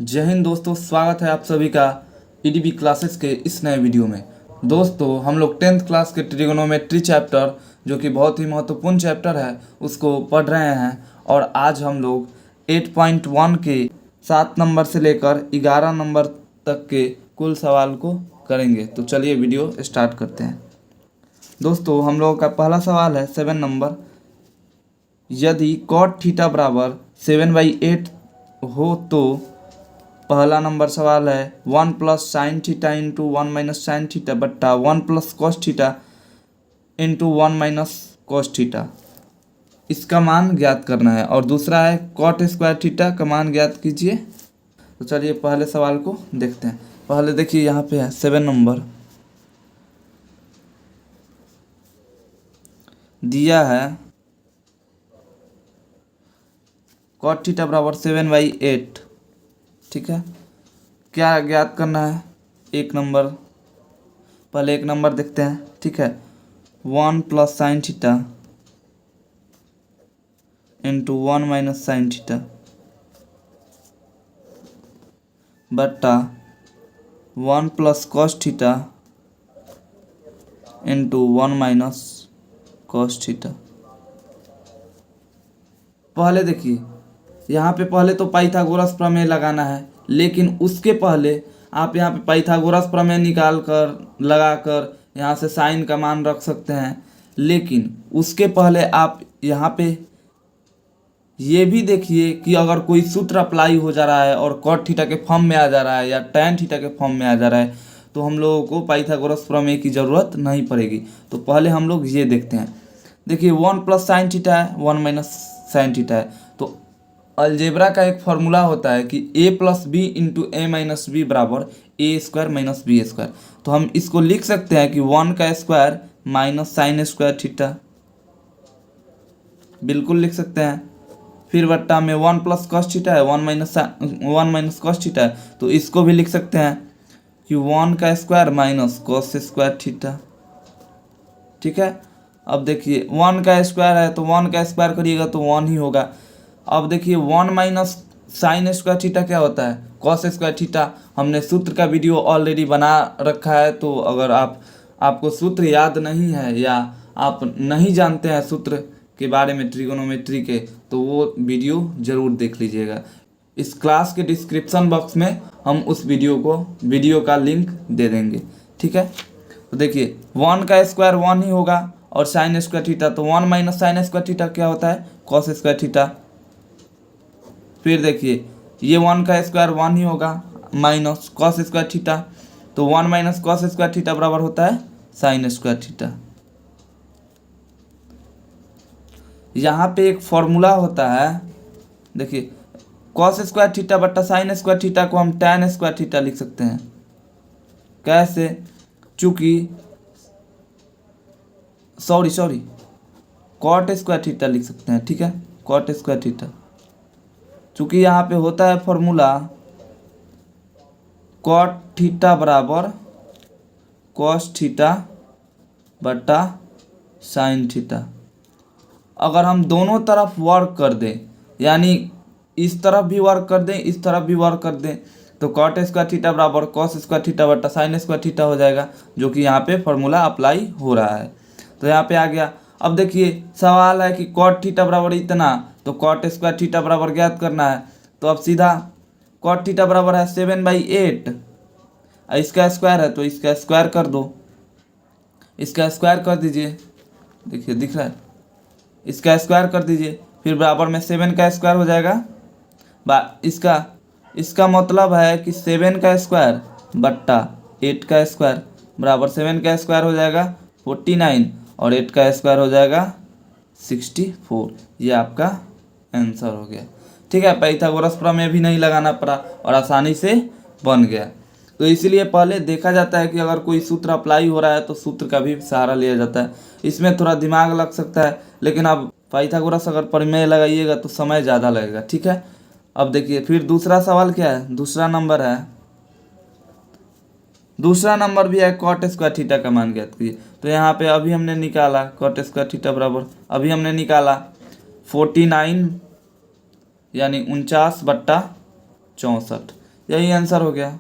जय हिंद दोस्तों, स्वागत है आप सभी का ईडीबी क्लासेस के इस नए वीडियो में। दोस्तों, हम लोग 10th क्लास के ट्रिगोनोमेट्री चैप्टर, जो कि बहुत ही महत्वपूर्ण चैप्टर है, उसको पढ़ रहे हैं। और आज हम लोग 8.1 के 7 नंबर से लेकर 11 नंबर तक के कुल सवाल को करेंगे। तो चलिए वीडियो स्टार्ट करते हैं। दोस्तों, हम लोगों का पहला सवाल है 7 नंबर। यदि cot थीटा बराबर 7/8 हो तो पहला नंबर सवाल है 1 plus sine theta into 1 minus sine theta बट्टा 1 plus cos theta into 1 minus cos theta, इसका मान ज्ञात करना है। और दूसरा है कॉट स्क्वायर थीटा का मान ज्ञात कीजिए। तो चलिए पहले सवाल को देखते हैं। पहले देखिए, यहाँ पे है 7 नंबर दिया है कॉट थीटा बराबर 7/8। ठीक है, क्या ज्ञात करना है? एक नंबर, पहले एक नंबर देखते हैं। ठीक है, 1 plus sine theta into 1 minus sine theta बट्टा 1 plus cos theta into 1 minus cos theta. पहले देखिए, यहाँ पे पहले तो पाइथागोरस प्रमेय लगाना है, लेकिन उसके पहले आप यहाँ पे पाइथागोरस प्रमेय निकाल कर लगा कर यहाँ से साइन का मान रख सकते हैं। लेकिन उसके पहले आप यहाँ पे ये भी देखिए कि अगर कोई सूत्र अप्लाई हो जा रहा है और कॉट थीटा के फॉर्म में आ जा रहा है या टैन थीटा के फॉर्म में आ जा रहा है, तो हम लोगों को पाइथागोरस प्रमेय की ज़रूरत नहीं पड़ेगी। तो पहले हम लोग ये देखते हैं। देखिए, 1 प्लस साइन थीटा है, 1 माइनस साइन थीटा है। तो अलजेब्रा का एक फॉर्मूला होता है कि a plus b into a minus b बराबर a square minus b square. तो हम इसको लिख सकते हैं कि 1 का square minus sine square theta, बिल्कुल लिख सकते हैं। फिर बट्टा में 1 प्लस कॉस थीटा है, 1 माइनस कॉस थीटा है, तो इसको भी लिख सकते हैं कि 1 का square minus cos square theta. ठीक है, अब देखिए 1 का स्क्वायर है तो 1 का स्क्वायर करिएगा तो 1 ही होगा। अब देखिए 1 माइनस साइन स्क्वायर थीटा क्या होता है? Cos square theta. हमने सूत्र का वीडियो ऑलरेडी बना रखा है, तो अगर आपको सूत्र याद नहीं है या आप नहीं जानते हैं सूत्र के बारे में ट्रिगोनोमेट्री के, तो वो वीडियो ज़रूर देख लीजिएगा। इस क्लास के डिस्क्रिप्शन बॉक्स में हम उस वीडियो का लिंक दे देंगे। ठीक है, तो देखिए 1 का स्क्वायर 1 ही होगा और साइन स्क्वायर थीटा, तो 1 माइनस साइन स्क्वायर थीटा क्या होता है? Cos square theta. फिर देखिए, ये 1 का स्क्वायर 1 ही होगा माइनस कॉस स्क्वायर थीटा, तो 1 माइनस कॉस स्क्वायर थीटा बराबर होता है साइन स्क्वायर थीटा। यहाँ पे एक फॉर्मूला होता है, देखिए कॉस स्क्वायर थीटा बट्टा साइन स्क्वायर थीटा को हम टैन स्क्वायर थीटा लिख सकते हैं। कैसे? चूँकि सॉरी कॉट स्क्वायर थीटा लिख सकते हैं। ठीक है, कॉट स्क्वायर थीटा, चूँकि यहाँ पे होता है फॉर्मूला कॉट थीटा बराबर कॉस थीटा बट्टा साइन थीटा। अगर हम दोनों तरफ वर्क कर दें, यानी इस तरफ भी वर्क कर दें, इस तरफ भी वर्क कर दें, तो कॉट स्क्वायर थीटा बराबर कॉस स्क्वायर थीटा बट्टा साइन स्क्वायर थीटा हो जाएगा, जो कि यहाँ पे फॉर्मूला अप्लाई हो रहा है। तो यहाँ पे आ गया। अब देखिए, सवाल है कि कॉट थीटा बराबर इतना, तो कॉट स्क्वायर थीटा बराबर ज्ञात करना है। तो अब सीधा कॉट थीटा बराबर है 7/8, इसका स्क्वायर है तो इसका स्क्वायर कर दो, इसका स्क्वायर कर दीजिए। देखिए दिख रहा है, इसका स्क्वायर कर दीजिए, फिर बराबर में 7 का स्क्वायर हो जाएगा। इसका मतलब है कि 7 का स्क्वायर बट्टा 8 का स्क्वायर बराबर 7 का स्क्वायर हो जाएगा 49 और 8 का स्क्वायर हो जाएगा 64। ये आपका आंसर हो गया। ठीक है, पाइथागोरस प्रमेय भी नहीं लगाना पड़ा और आसानी से बन गया। तो इसीलिए पहले देखा जाता है कि अगर कोई सूत्र अप्लाई हो रहा है तो सूत्र का भी सहारा लिया जाता है। इसमें थोड़ा दिमाग लग सकता है, लेकिन अब पाइथागोरस अगर प्रमेय लगाइएगा तो समय ज़्यादा लगेगा। ठीक है, अब देखिए फिर दूसरा सवाल क्या है? दूसरा नंबर भी है कॉट स्क्वायर थीटा का मान ज्ञात कीजिए। तो यहाँ पे अभी हमने निकाला कॉट स्क्वायर थीटा बराबर, अभी हमने निकाला 49 यानी 49/64। यही आंसर हो गया,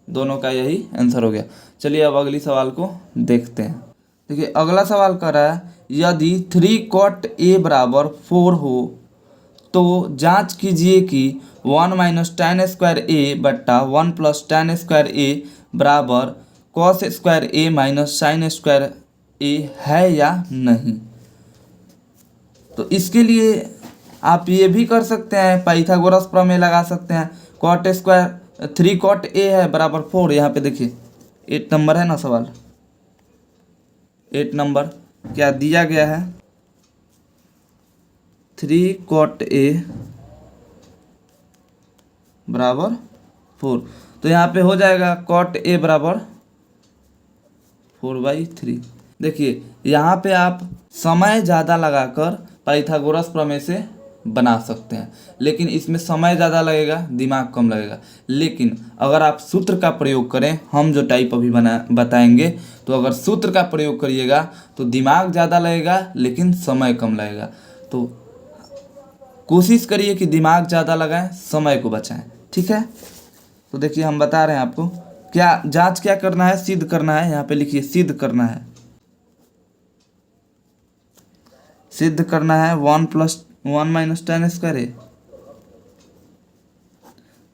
दोनों का यही आंसर हो गया। चलिए अब अगली सवाल को देखते हैं। देखिए अगला सवाल कर रहा है यदि 3 cot a बराबर 4 हो तो जांच कीजिए कि 1 माइनस tan स्क्वायर ए बट्टा 1 प्लस tan स्क्वायर ए बराबर cos स्क्वायर ए माइनस साइन स्क्वायर ए है या नहीं। तो इसके लिए आप ये भी कर सकते हैं, पाइथागोरस प्रमेय लगा सकते हैं। कॉट स्क्वायर 3 cot ए है बराबर 4, यहाँ पे देखिए 8 नंबर है ना सवाल, 8 नंबर क्या दिया गया है, 3 cot ए बराबर 4, तो यहाँ पे हो जाएगा cot ए बराबर 4/3। देखिए यहाँ पे आप समय ज़्यादा लगाकर पाइथागोरस प्रमेय से बना सकते हैं, लेकिन इसमें समय ज़्यादा लगेगा, दिमाग कम लगेगा। लेकिन अगर आप सूत्र का प्रयोग करें, हम जो टाइप अभी बताएंगे, तो अगर सूत्र का प्रयोग करिएगा तो दिमाग ज़्यादा लगेगा लेकिन समय कम लगेगा। तो कोशिश करिए कि दिमाग ज़्यादा लगाएं, समय को बचाएं, ठीक है। तो देखिए हम बता रहे हैं आपको क्या जांच क्या करना है, सिद्ध करना है। यहाँ पे लिखिए सिद्ध करना है, सिद्ध करना है 1 माइनस tan स्क्वायर ए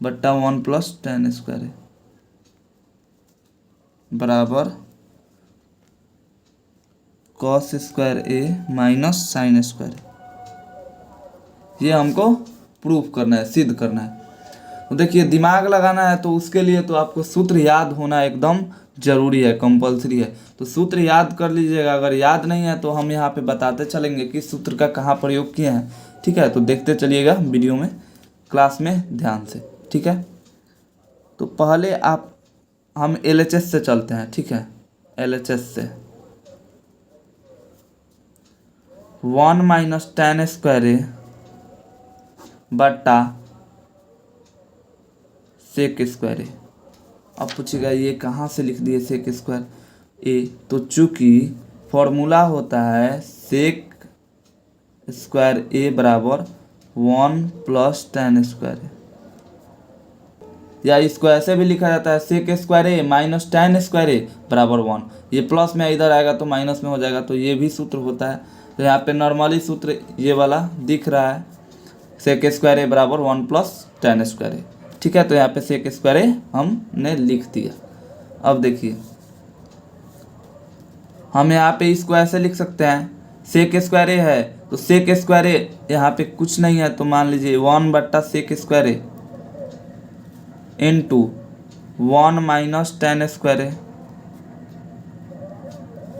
बट्टा 1 प्लस tan स्क्वायर ए बराबर cos स्क्वायर ए माइनस साइन स्क्वायर ए। ये हमको प्रूफ करना है, सिद्ध करना है। तो देखिए दिमाग लगाना है, तो उसके लिए तो आपको सूत्र याद होना एकदम जरूरी है, कंपलसरी है। तो सूत्र याद कर लीजिएगा, अगर याद नहीं है तो हम यहाँ पे बताते चलेंगे कि सूत्र का कहाँ प्रयोग किए हैं, ठीक है। तो देखते चलिएगा वीडियो में, क्लास में ध्यान से, ठीक है। तो पहले हम LHS से चलते हैं, ठीक है। LHS से 1 माइनस tan स्क्वायर ए बट्टा सेक स्क्वायर ए। अब पूछेगा ये कहाँ से लिख दिए सेक स्क्वायर ए, तो चूंकि फॉर्मूला होता है सेक स्क्वायर ए बराबर 1 प्लस tan स्क्वायर ए, या इसको ऐसे भी लिखा जाता है सेक स्क्वायर ए माइनस tan स्क्वायर ए बराबर 1। ये प्लस में इधर आएगा तो माइनस में हो जाएगा, तो ये भी सूत्र होता है। तो यहाँ पे नॉर्मली सूत्र ये वाला दिख रहा है, सेक स्क्वायर ए बराबर 1 प्लस tan स्क्वायर ए, ठीक है। तो यहाँ पे सेक स्क्वायर ए हमने लिख दिया। अब देखिए हम यहाँ पे इसको ऐसे लिख सकते हैं, सेक स्क्वायर ए है तो सेक स्क्वायर ए यहाँ पे कुछ नहीं है, तो मान लीजिए 1 बट्टा सेक स्क्वायर ए इंटू 1 माइनस tan स्क्वायर ए।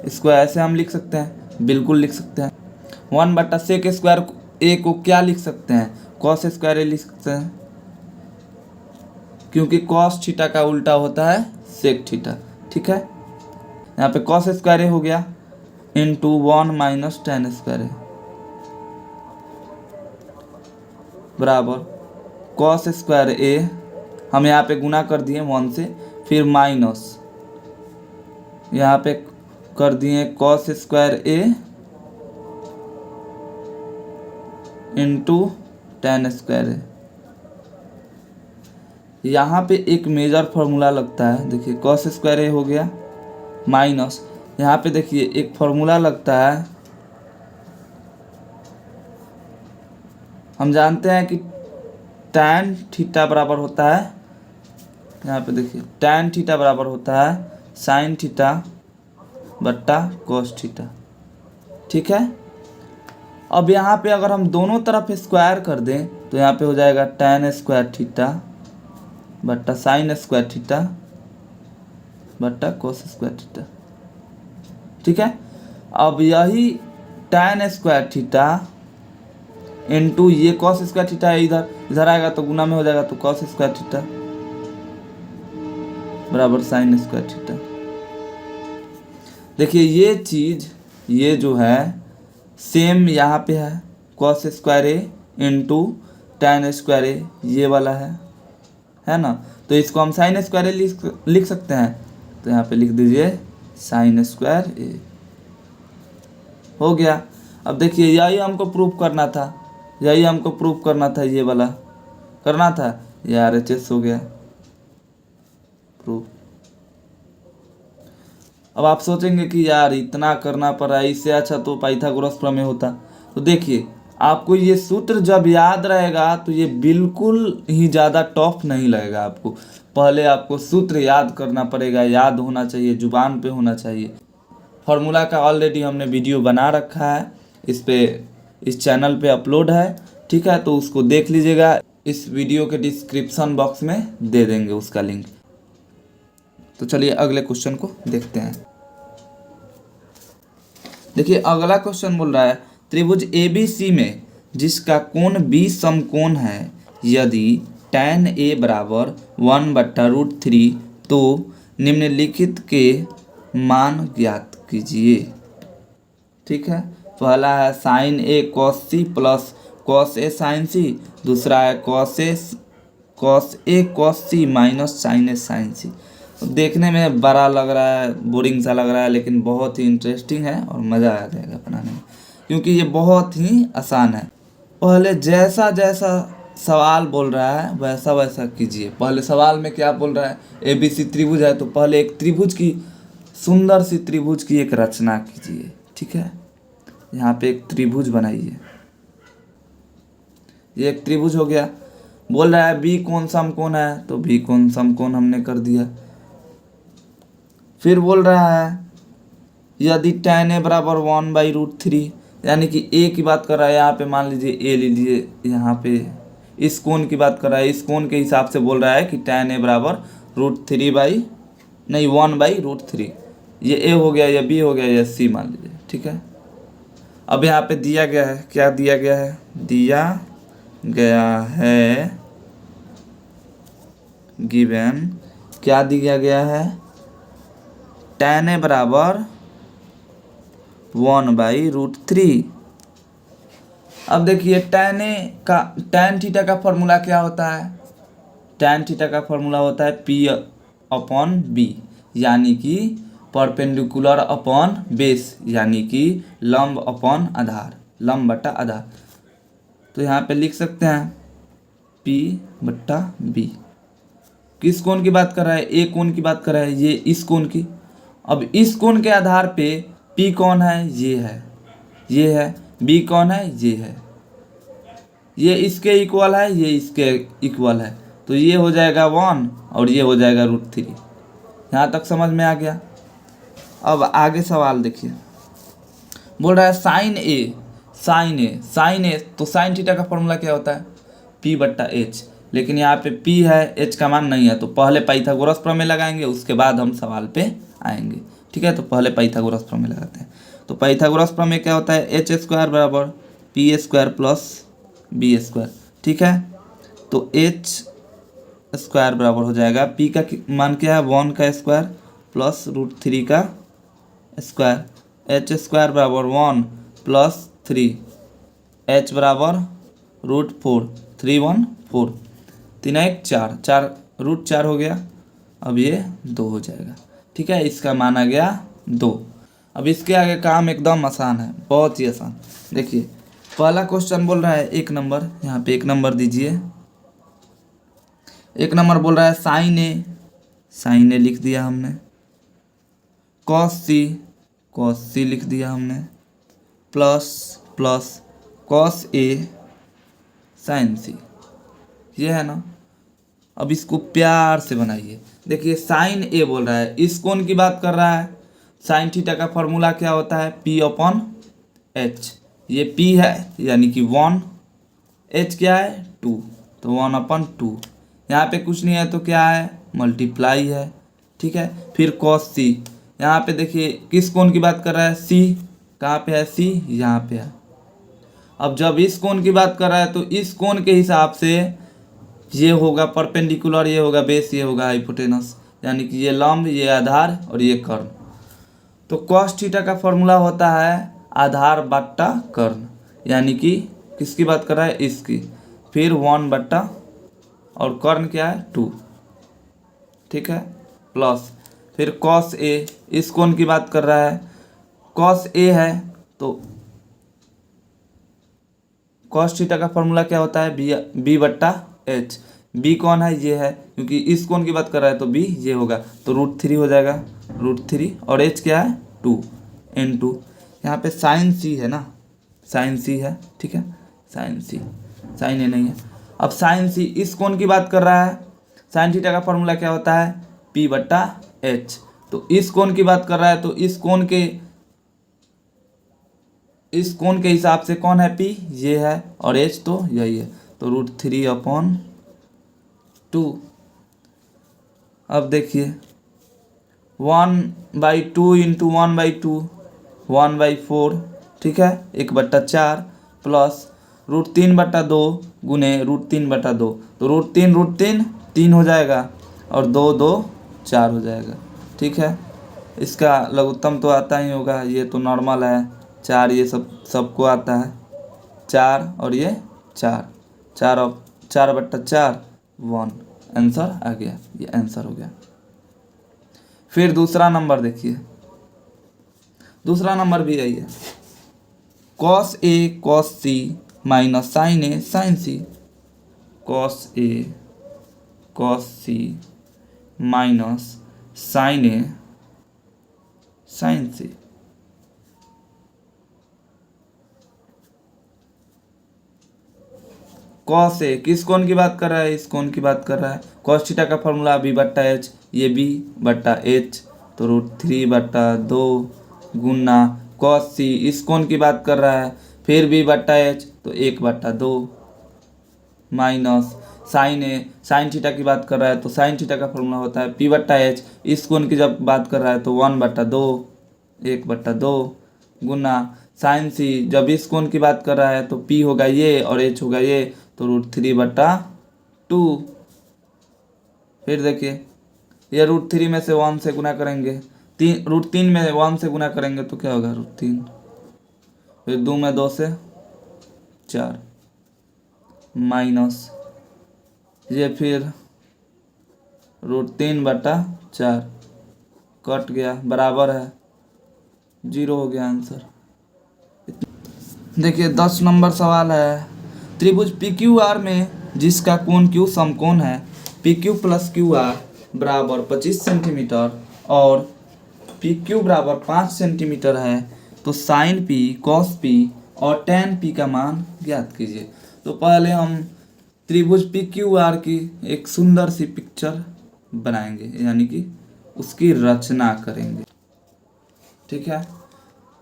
इसको ऐसे हम लिख सकते हैं, बिल्कुल लिख सकते हैं। 1 बट्टा सेक स्क्वायर ए को क्या लिख सकते हैं, कॉस स्क्वायर ए लिख सकते हैं, क्योंकि कॉस थीटा का उल्टा होता है सेक थीटा, ठीक है। यहाँ पे कॉस स्क्वायर ए हो गया इंटू 1 माइनस tan स्क्वायर ए बराबर कॉस स्क्वायर ए, हम यहाँ पे गुना कर दिए 1 से, फिर माइनस यहाँ पे कर दिए कॉस स्क्वायर ए इंटू tan स्क्वायर ए। यहाँ पे एक मेजर फार्मूला लगता है, देखिए कॉस स्क्वायर ए हो गया माइनस, यहाँ पे देखिए एक फार्मूला लगता है, हम जानते हैं कि tan थीटा बराबर होता है, यहाँ पे देखिए tan थीटा बराबर होता है साइन थीटा बट्टा कॉस थीटा, ठीक है। अब यहाँ पे अगर हम दोनों तरफ स्क्वायर कर दें तो यहाँ पे हो जाएगा tan स्क्वायर थीटा बट्टा साइन स्क्वायर थीटा बट्टा कॉस स्क्वायर थीटा, ठीक है। अब यही tan स्क्वायर थीटा इंटू ये कॉस स्क्वायर थीटा है, इधर इधर आएगा तो गुना में हो जाएगा, तो कॉस स्क्वायर थीटा बराबर साइन स्क्वायर थीटा। देखिए ये चीज़ ये जो है सेम यहाँ पे है, कॉस स्क्वायर ए इंटू tan स्क्वायर ए ये वाला है ना। तो इसको हम साइन स्क्वायर ए लिख सकते हैं, तो यहाँ पे लिख दीजिए साइन स्क्वायर ए, हो गया। अब देखिए यही हमको प्रूफ करना था, यही हमको प्रूफ करना था, ये वाला करना था ये RHS हो गया प्रूफ। अब आप सोचेंगे कि यार इतना करना पड़ा, इससे अच्छा तो पाइथागोरस प्रमेय होता। तो देखिए, आपको ये सूत्र जब याद रहेगा तो ये बिल्कुल ही ज़्यादा टफ नहीं लगेगा आपको। पहले आपको सूत्र याद करना पड़ेगा, याद होना चाहिए, जुबान पे होना चाहिए। फार्मूला का ऑलरेडी हमने वीडियो बना रखा है, इस चैनल पे अपलोड है, ठीक है, तो उसको देख लीजिएगा। इस वीडियो के डिस्क्रिप्शन बॉक्स में दे देंगे उसका लिंक। तो चलिए अगले क्वेश्चन को देखते हैं। देखिए अगला क्वेश्चन बोल रहा है त्रिभुज ABC में जिसका कोण B समकोण है, यदि tan A बराबर 1/√3 तो निम्नलिखित के मान ज्ञात कीजिए। ठीक है, पहला है sin A cos C plus cos A sin C, दूसरा है cos A cos C minus sin A sin C। देखने में बड़ा लग रहा है, बोरिंग सा लग रहा है, लेकिन बहुत ही इंटरेस्टिंग है और मज़ा आ जाएगा बनाने में, क्योंकि ये बहुत ही आसान है। पहले जैसा जैसा सवाल बोल रहा है वैसा वैसा कीजिए। पहले सवाल में क्या बोल रहा है, ABC त्रिभुज है, तो पहले एक त्रिभुज की, सुंदर सी त्रिभुज की एक रचना कीजिए। ठीक है, यहाँ पे एक त्रिभुज बनाइए। ये एक त्रिभुज हो गया। बोल रहा है B कोण समकोण है, तो B कोण समकोण हमने कर दिया। फिर बोल रहा है यदि tan A बराबर 1/√3, यानी कि A की बात कर रहा है, यहाँ पे मान लीजिए A लीजिए, यहाँ पे इस कोण की बात कर रहा है, इस कोण के हिसाब से बोल रहा है कि tan A बराबर 1/√3। ये A हो गया, ये B हो गया, ये C मान लीजिए। ठीक है, अब यहाँ पे दिया गया है, क्या दिया गया है, दिया गया है गिवन, क्या दिया गया है, tan A बराबर 1/√3। अब देखिए tan थीटा का फॉर्मूला क्या होता है, tan थीटा का फॉर्मूला होता है P/B, यानी कि परपेंडिकुलर अपॉन बेस, यानी कि लंब अपॉन आधार, लंब बटा आधार। तो यहाँ पे लिख सकते हैं P/B। किस कोण की बात कर रहा है, A कोण की बात कर रहा है, ये इस कोण की। अब इस कोण के आधार पे P कौन है, ये है, ये है, B कौन है, ये है, ये इसके इक्वल है, ये इसके इक्वल है, तो ये हो जाएगा 1 और ये हो जाएगा √3। यहाँ तक समझ में आ गया। अब आगे सवाल देखिए, बोल रहा है साइन ए, तो साइन थीटा का फॉर्मूला क्या होता है, P/H, लेकिन यहाँ पे P है, H का मान नहीं है, तो पहले पाइथागोरस प्रमेय लगाएंगे, उसके बाद हम सवाल पे आएंगे। ठीक है, तो पहले पाइथागोरस प्रमेय लगाते हैं। तो पाइथागोरस प्रमेय क्या होता है, H² बराबर P² प्लस B²। ठीक है, तो H² बराबर हो जाएगा, P का मान क्या है, 1 का स्क्वायर प्लस √3 का स्क्वायर, H² बराबर 1 प्लस 3, H बराबर √4, 3 1 4, 3 1 4, 4 √4 हो गया। अब ये 2 हो जाएगा। ठीक है, इसका मान आ गया 2। अब इसके आगे काम एकदम आसान है, बहुत ही आसान। देखिए पहला क्वेश्चन बोल रहा है 1 नंबर, यहाँ पे 1 नंबर दीजिए। 1 नंबर बोल रहा है साइन ए लिख दिया हमने, कॉस सी लिख दिया हमने, प्लस कॉस ए साइन सी, ये है ना। अब इसको प्यार से बनाइए। देखिए साइन ए बोल रहा है, इस कोण की बात कर रहा है, साइन थीटा का फॉर्मूला क्या होता है, P/H। ये P है यानी कि 1, H क्या है 2, तो 1/2। यहाँ पे कुछ नहीं है तो क्या है, मल्टीप्लाई है। ठीक है, फिर cos C, यहाँ पे देखिए किस कोण की बात कर रहा है, C कहाँ पे है, C यहाँ पे है। अब जब इस कोण की बात कर रहा है तो इस कोण के हिसाब से ये होगा परपेंडिकुलर, ये होगा बेस, ये होगा हाइपोटेनस, यानी कि ये लंब, ये आधार और ये कर्ण। तो cos थीटा का फॉर्मूला होता है आधार बट्टा कर्ण, यानी कि किसकी बात कर रहा है, इसकी, फिर 1 बट्टा और कर्ण क्या है 2। ठीक है, प्लस फिर cos A, इस कोण की बात कर रहा है, cos A है तो cos थीटा का फॉर्मूला क्या होता है, B/H, बी कौन है, ये है, क्योंकि इस कोण की बात कर रहा है तो बी ये होगा, तो √3 हो जाएगा, √3, और एच क्या है 2 यहाँ पे साइन सी है ना, साइन सी है, ठीक है, साइन सी, साइन ए नहीं है। अब साइन सी इस कोण की बात कर रहा है, साइन थीटा का फॉर्मूला क्या होता है, P/H, तो इस कोण की बात कर रहा है तो इस कोण के हिसाब से कौन है P, ये है, और H तो यही है, तो √3/2। अब देखिए 1/2 इंटू 1/2 1/4, ठीक है, 1/4 प्लस √3/2 गुने √3/2, तो √3 3 हो जाएगा, और 2 2 4 हो जाएगा, ठीक है। इसका लघुत्तम तो आता ही होगा, ये तो नॉर्मल है, 4 ये सबको आता है, 4 और ये 4, 4 और 4/4 1, आंसर आ गया, ये आंसर हो गया। फिर दूसरा नंबर देखिए, दूसरा नंबर भी यही है, cos A cos C minus sin A sin C, cos A cos C minus sin A sin C। cos A किस कोण की बात कर रहा है, इस कोण की बात कर रहा है, cos थीटा का फॉर्मूला B/H, ये B/H, तो √3/2 गुना cos C इस कोण की बात कर रहा है, फिर B/H, तो 1/2 माइनस साइन ए, साइन थीटा की बात कर रहा है तो साइन थीटा का फॉर्मूला होता है P/H, इस कोण की जब बात कर रहा है तो 1/2 1/2 गुना साइन सी, जब इस कोण की बात कर रहा है तो P होगा ये और H होगा ये, तो √3/2। फिर देखिए ये √3 में से 1 से गुना करेंगे, √3 में 1 से गुना करेंगे तो क्या होगा, √3, फिर 2 में 2 से 4 माइनस ये, फिर √3/4 कट गया, बराबर है 0 हो गया आंसर। देखिए 10 नंबर सवाल है, त्रिभुज PQR में जिसका कोण Q समकोण है, PQ + QR बराबर 25 सेंटीमीटर और PQ बराबर 5 सेंटीमीटर है, तो साइन P cos P और tan P का मान ज्ञात कीजिए। तो पहले हम त्रिभुज PQR की एक सुंदर सी पिक्चर बनाएंगे, यानी कि उसकी रचना करेंगे, ठीक है।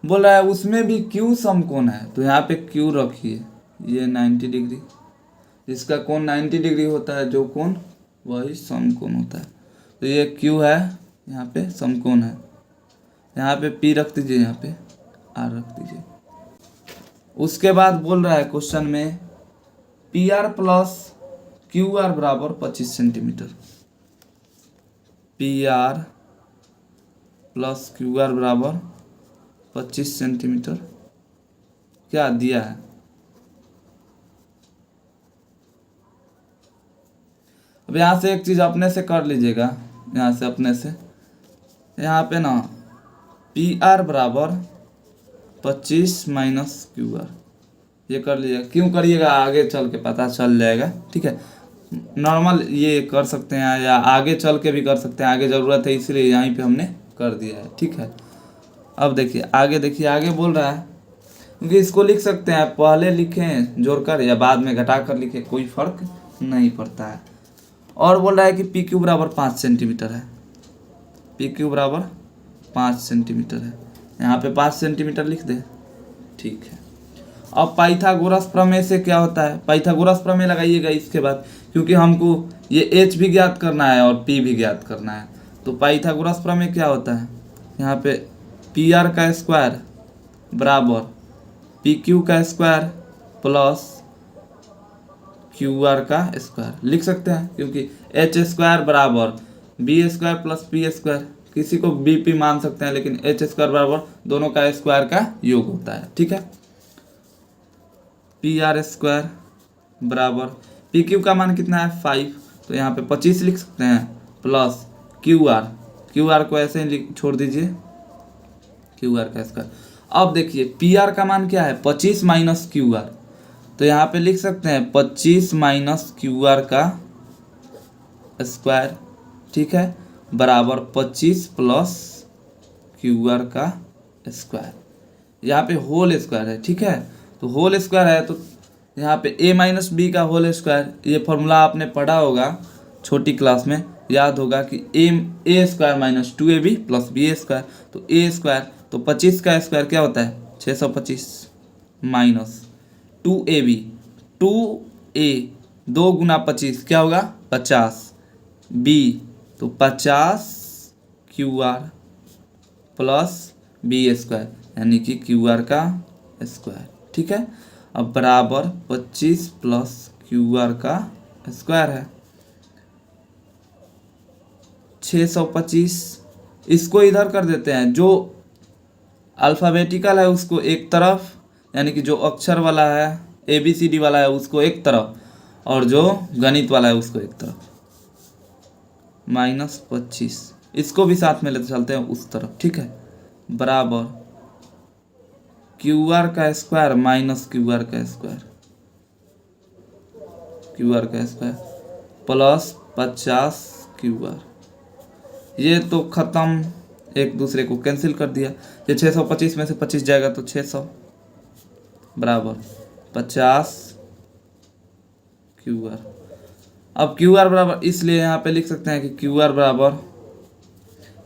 बोल रहा है उसमें भी Q समकोण है, तो यहाँ पे Q रखिए, ये 90 डिग्री, जिसका कोण 90 डिग्री होता है, जो कोण वही समकोण होता है, तो ये Q है, यहाँ पे समकोण है, यहाँ पे P रख दीजिए, यहाँ पे R रख दीजिए। उसके बाद बोल रहा है क्वेश्चन में PR + QR बराबर 25 सेंटीमीटर, PR + QR बराबर 25 सेंटीमीटर क्या दिया है। अब यहाँ से एक चीज़ अपने से कर लीजिएगा, यहाँ से अपने से, यहाँ पे ना PR बराबर 25 - QR, ये कर लीजिएगा, क्यों करिएगा आगे चल के पता चल जाएगा, ठीक है। नॉर्मल ये कर सकते हैं या आगे चल के भी कर सकते हैं, आगे ज़रूरत है इसलिए यहीं पे हमने कर दिया है, ठीक है। अब देखिए आगे बोल रहा है, क्योंकि इसको लिख सकते हैं, पहले लिखें जोड़कर या बाद में घटाकर लिखें, कोई फर्क नहीं पड़ता है। और बोल रहा है कि PQ बराबर 5 सेंटीमीटर है, PQ बराबर 5 सेंटीमीटर है, यहाँ पे 5 सेंटीमीटर लिख दे, ठीक है। अब पाइथागोरस प्रमेय से क्या होता है, पाइथागोरस प्रमेय लगाइएगा इसके बाद, क्योंकि हमको ये H भी ज्ञात करना है और P भी ज्ञात करना है। तो पाइथागोरस प्रमेय क्या होता है, यहाँ पे PR का स्क्वायर बराबर PQ का स्क्वायर प्लस QR का स्क्वायर लिख सकते हैं, क्योंकि H² बराबर B² + P², किसी को BP मान सकते हैं, लेकिन H² बराबर दोनों का स्क्वायर का योग होता है, ठीक है। PR² बराबर PQ का मान कितना है 5, तो यहाँ पे 25 लिख सकते हैं, प्लस QR को ऐसे ही छोड़ दीजिए, QR का स्क्वायर। अब देखिए PR का मान क्या है 25 - QR, तो यहाँ पे लिख सकते हैं 25 - QR का स्क्वायर, ठीक है, बराबर 25 प्लस क्यू आर का स्क्वायर। यहाँ पे होल स्क्वायर है, ठीक है, तो होल स्क्वायर है तो यहाँ पे a माइनस बी का होल स्क्वायर, ये फॉर्मूला आपने पढ़ा होगा छोटी क्लास में, याद होगा कि A square minus 2ab plus B square, तो ए स्क्वायर तो 25 का स्क्वायर क्या होता है 625 माइनस 2ab, 2a 2 गुना 25 क्या होगा 50, बी तो 50 q r plus B square यानी कि क्यू आर का स्क्वायर, ठीक है। अब बराबर 25 प्लस क्यू आर का स्क्वायर है 625। इसको इधर कर देते हैं, जो अल्फ़ाबेटिकल है उसको एक तरफ, यानी कि जो अक्षर वाला है ABCD वाला है उसको एक तरफ, और जो गणित वाला है उसको एक तरफ, -25 इसको भी साथ में लेते चलते हैं उस तरफ, ठीक है, बराबर क्यू आर का स्क्वायर माइनस क्यू आर का स्क्वायर, क्यू आर का स्क्वायर प्लस 50 क्यू आर, ये तो ख़त्म, एक दूसरे को कैंसिल कर दिया, ये 625 में से 25 जाएगा तो 600 बराबर 50 क्यू आर। अब क्यू आर बराबर, इसलिए यहाँ पे लिख सकते हैं कि क्यू आर बराबर,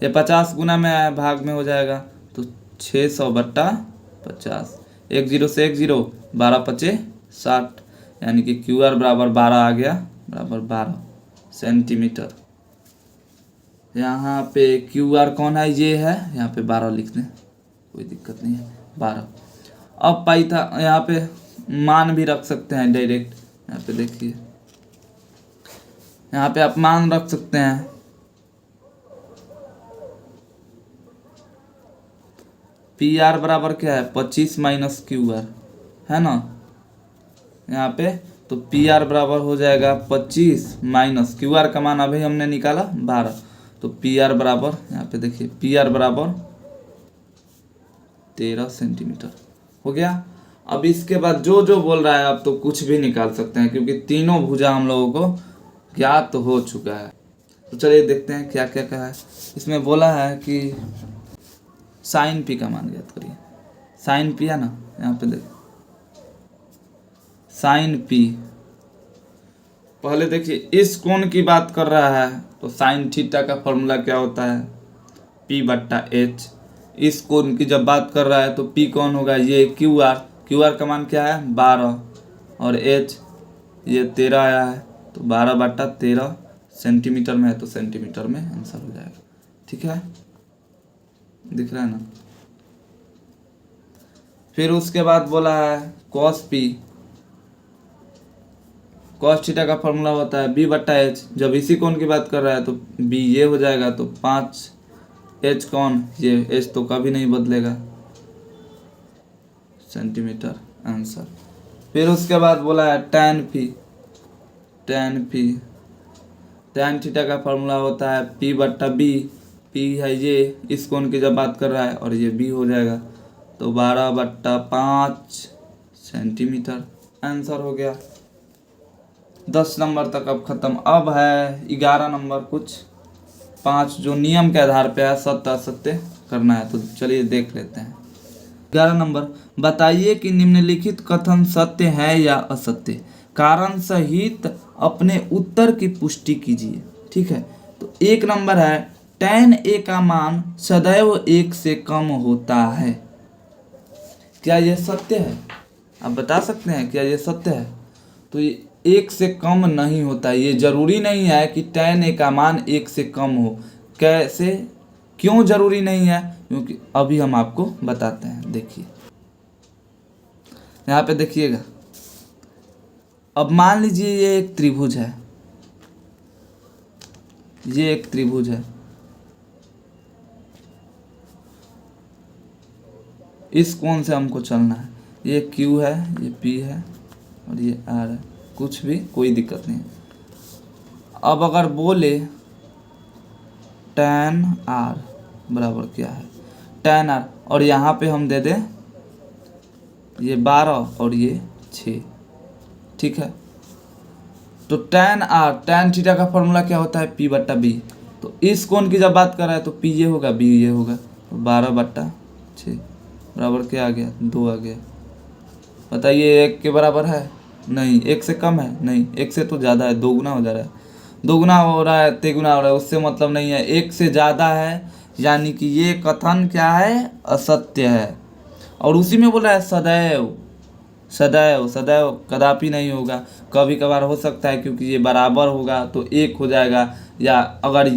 ये 50 गुना में भाग में हो जाएगा तो 600/50, 1 0 से 1 0, 12 5 60, यानी कि क्यू आर बराबर 12 आ गया, बराबर 12 सेंटीमीटर। यहाँ पे क्यू आर कौन है, ये है, यहाँ पे 12 लिख दें, कोई दिक्कत नहीं है 12। अब पाइथा यहाँ पे मान भी रख सकते हैं डायरेक्ट, यहाँ पे देखिए, यहाँ पे आप मान रख सकते हैं, पी आर बराबर क्या है 25 माइनस क्यू आर, है ना, यहाँ पे तो पी आर बराबर हो जाएगा 25 माइनस क्यू आर का मान अभी हमने निकाला 12, तो पी आर बराबर, यहाँ पे देखिए पी आर बराबर 13 सेंटीमीटर हो गया। अब इसके बाद जो जो बोल रहा है आप तो कुछ भी निकाल सकते हैं, क्योंकि तीनों भुजा हम लोगों को ज्ञात तो हो चुका है। तो चलिए देखते हैं क्या क्या कहा है। इसमें बोला है कि साइन पी का मान ज्ञात करिए, साइन पी है ना, यहाँ पे देखिए साइन पी, पहले देखिए इस कोण की बात कर रहा है तो साइन थीटा का फॉर्मूला क्या होता है P/H। इस कोण की जब बात कर रहा है तो P कौन होगा, ये क्यू आर का मान क्या है 12, और H ये 13 आया है, तो 12/13 सेंटीमीटर में है तो सेंटीमीटर में आंसर हो जाएगा, ठीक है, दिख रहा है ना। फिर उसके बाद बोला है cos P, cos थीटा का फॉर्मूला होता है B/H, जब इसी कोण की बात कर रहा है तो B ये हो जाएगा, तो 5 H कौन, ये H तो कभी नहीं बदलेगा, सेंटीमीटर आंसर। फिर उसके बाद बोला है tan P, tan थीटा का फॉर्मूला होता है P/B, P है ये इस कोण की जब बात कर रहा है, और ये B हो जाएगा, तो 12/5 सेंटीमीटर आंसर हो गया। 10 नंबर तक अब खत्म। अब है 11 नंबर, कुछ 5 जो नियम के आधार पे है, सत्य असत्य करना है, तो चलिए देख लेते हैं। 11 नंबर, बताइए कि निम्नलिखित कथन सत्य है या असत्य, कारण सहित अपने उत्तर की पुष्टि कीजिए, ठीक है। तो 1 नंबर है tan A का मान सदैव 1 से कम होता है, क्या यह सत्य है, आप बता सकते हैं क्या यह सत्य है। तो ये 1 से कम नहीं होता, ये जरूरी नहीं है कि tan A का मान 1 से कम हो। कैसे, क्यों जरूरी नहीं है, क्योंकि अभी हम आपको बताते हैं। देखिए यहाँ पे देखिएगा, अब मान लीजिए ये एक त्रिभुज है, ये एक त्रिभुज है, इस कोण से हमको चलना है, ये Q है, ये P है और ये R है, कुछ भी कोई दिक्कत नहीं है। अब अगर बोले tan R बराबर क्या है, tan R, और यहाँ पे हम दे दें ये 12 और ये 6, ठीक है। तो tan थीटा का फॉर्मूला क्या होता है, P/B। तो इस कोण की जब बात कर रहा है तो P ये होगा, B ये होगा, तो 12/6 बराबर क्या आ गया, 2 आ गया। बताइए 1 के बराबर है, नहीं। 1 से कम है, नहीं। 1 से तो ज़्यादा है, 2 गुना हो जा रहा है, 2 गुना हो रहा है, 3 गुना हो रहा है, उससे मतलब नहीं है। 1 से ज़्यादा है, यानी कि ये कथन क्या है, असत्य है। और उसी में बोला है सदैव, सदैव सदैव कदापि नहीं होगा, कभी कभार हो सकता है, क्योंकि ये बराबर होगा तो 1 हो जाएगा, या अगर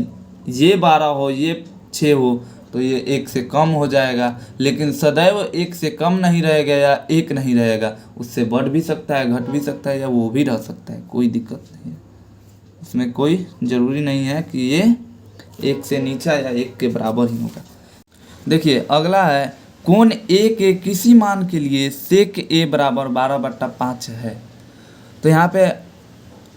ये 12 हो ये 6 हो तो ये 1 से कम हो जाएगा। लेकिन सदैव 1 से कम नहीं रहेगा या 1 नहीं रहेगा, उससे बढ़ भी सकता है, घट भी सकता है, या वो भी रह सकता है, कोई दिक्कत नहीं है। इसमें कोई ज़रूरी नहीं है कि ये 1 से नीचा या 1 के बराबर ही होगा। देखिए अगला है, कोण A के किसी मान के लिए sec A बराबर 12/5 है। तो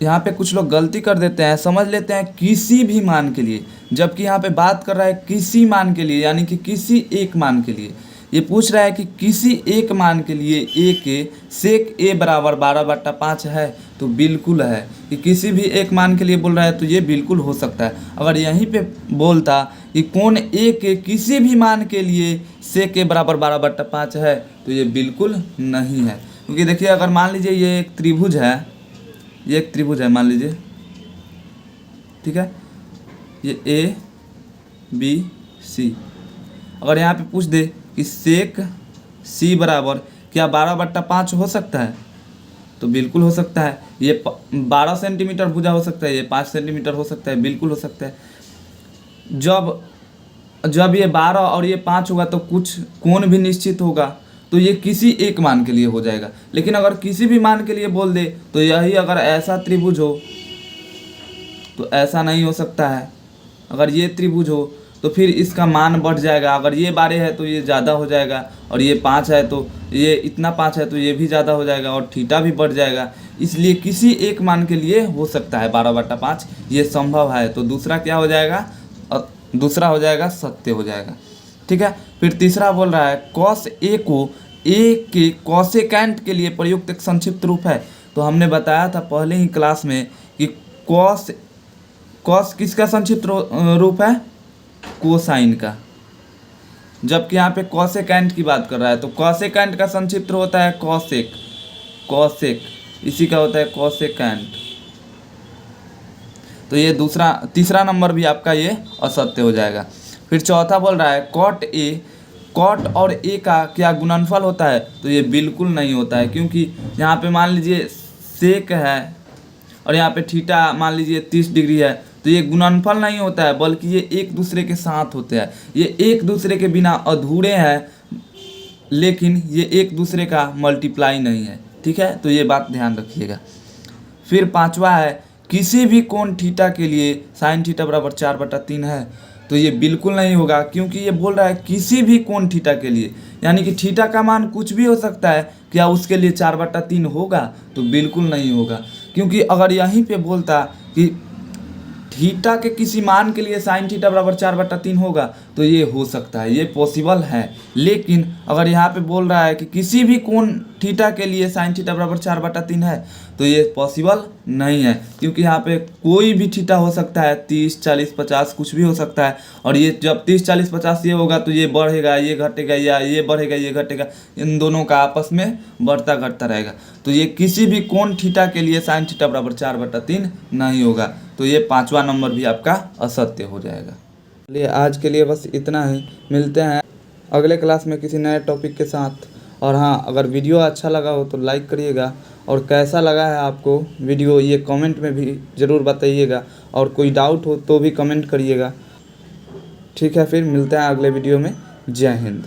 यहाँ पे कुछ लोग गलती कर देते हैं, समझ लेते हैं किसी भी मान के लिए, जबकि यहाँ पे बात कर रहा है किसी मान के लिए, यानी कि किसी एक मान के लिए। ये पूछ रहा है कि किसी एक मान के लिए A के sec A बराबर 12/5 है, तो बिल्कुल है। कि किसी भी एक मान के लिए बोल रहा है तो ये बिल्कुल हो सकता है। अगर यहीं पे बोलता कि कोण A के किसी भी मान के लिए sec A बराबर 12/5 है, तो ये बिल्कुल नहीं है। क्योंकि देखिए अगर मान लीजिए ये एक त्रिभुज है, ये एक त्रिभुज है मान लीजिए, ठीक है, ये ABC। अगर यहाँ पे पूछ दे कि sec C बराबर क्या 12/5 हो सकता है, तो बिल्कुल हो सकता है। ये 12 सेंटीमीटर भुजा हो सकता है, ये 5 सेंटीमीटर हो सकता है, बिल्कुल हो सकता है। जब ये 12 और ये 5 होगा तो कुछ कोण भी निश्चित होगा, तो ये किसी एक मान के लिए हो जाएगा। लेकिन अगर किसी भी मान के लिए बोल दे तो यही अगर ऐसा त्रिभुज हो तो ऐसा नहीं हो सकता है। अगर ये त्रिभुज हो तो फिर इसका मान बढ़ जाएगा, अगर ये 12 है तो ये ज़्यादा हो जाएगा, और ये 5 है तो ये इतना 5 है तो ये भी ज़्यादा हो जाएगा, और थीटा भी बढ़ जाएगा। इसलिए किसी एक मान के लिए हो सकता है 12/5, ये संभव है। तो दूसरा क्या हो जाएगा, दूसरा हो जाएगा सत्य हो जाएगा, ठीक है। फिर तीसरा बोल रहा है cos A को A के कोसेकेंट के लिए प्रयुक्त एक संक्षिप्त रूप है। तो हमने बताया था पहले ही क्लास में कि cos किसका संक्षिप्त रूप है, कोसाइन का। जबकि यहाँ पे कोसेकेंट की बात कर रहा है, तो कोसेकेंट का संक्षिप्त होता है कोसेक, इसी का होता है कोसेकेंट। तो ये तीसरा नंबर भी आपका ये असत्य हो जाएगा। फिर चौथा बोल रहा है कॉट और ए का क्या गुणनफल होता है, तो ये बिल्कुल नहीं होता है। क्योंकि यहाँ पे मान लीजिए सेक है और यहाँ पे थीटा मान लीजिए 30 डिग्री है, तो ये गुणनफल नहीं होता है, बल्कि ये एक दूसरे के साथ होते हैं। ये एक दूसरे के बिना अधूरे हैं, लेकिन ये एक दूसरे का मल्टीप्लाई नहीं है, ठीक है। तो ये बात ध्यान रखिएगा। फिर पांचवा है किसी भी कोण थीटा के लिए साइन थीटा बराबर 4/3 है, तो ये बिल्कुल नहीं होगा। क्योंकि ये बोल रहा है किसी भी कोण थीटा के लिए, यानी कि थीटा का मान कुछ भी हो सकता है, क्या उसके लिए 4/3 होगा, तो बिल्कुल नहीं होगा। क्योंकि अगर यहीं पे बोलता कि थीटा के किसी मान के लिए साइन थीटा बराबर 4/3 होगा, तो ये हो सकता है, ये पॉसिबल है। लेकिन अगर यहाँ पे बोल रहा है कि किसी भी कोण थीटा के लिए साइन थीटा बराबर 4/3 है, तो ये पॉसिबल नहीं है। क्योंकि यहाँ पे कोई भी थीटा हो सकता है, 30, 40, 50 कुछ भी हो सकता है। और ये जब 30, 40, 50 ये होगा तो ये बढ़ेगा, ये घटेगा, या ये बढ़ेगा, ये घटेगा, इन दोनों का आपस में बढ़ता घटता रहेगा। तो ये किसी भी कोण थीटा के लिए साइन थीटा बराबर 4/3 नहीं होगा। तो ये पांचवा नंबर भी आपका असत्य हो जाएगा। चलिए आज के लिए बस इतना ही, मिलते हैं अगले क्लास में किसी नए टॉपिक के साथ। और हाँ, अगर वीडियो अच्छा लगा हो तो लाइक करिएगा, और कैसा लगा है आपको वीडियो ये कमेंट में भी ज़रूर बताइएगा, और कोई डाउट हो तो भी कमेंट करिएगा, ठीक है। फिर मिलते हैं अगले वीडियो में। जय हिंद।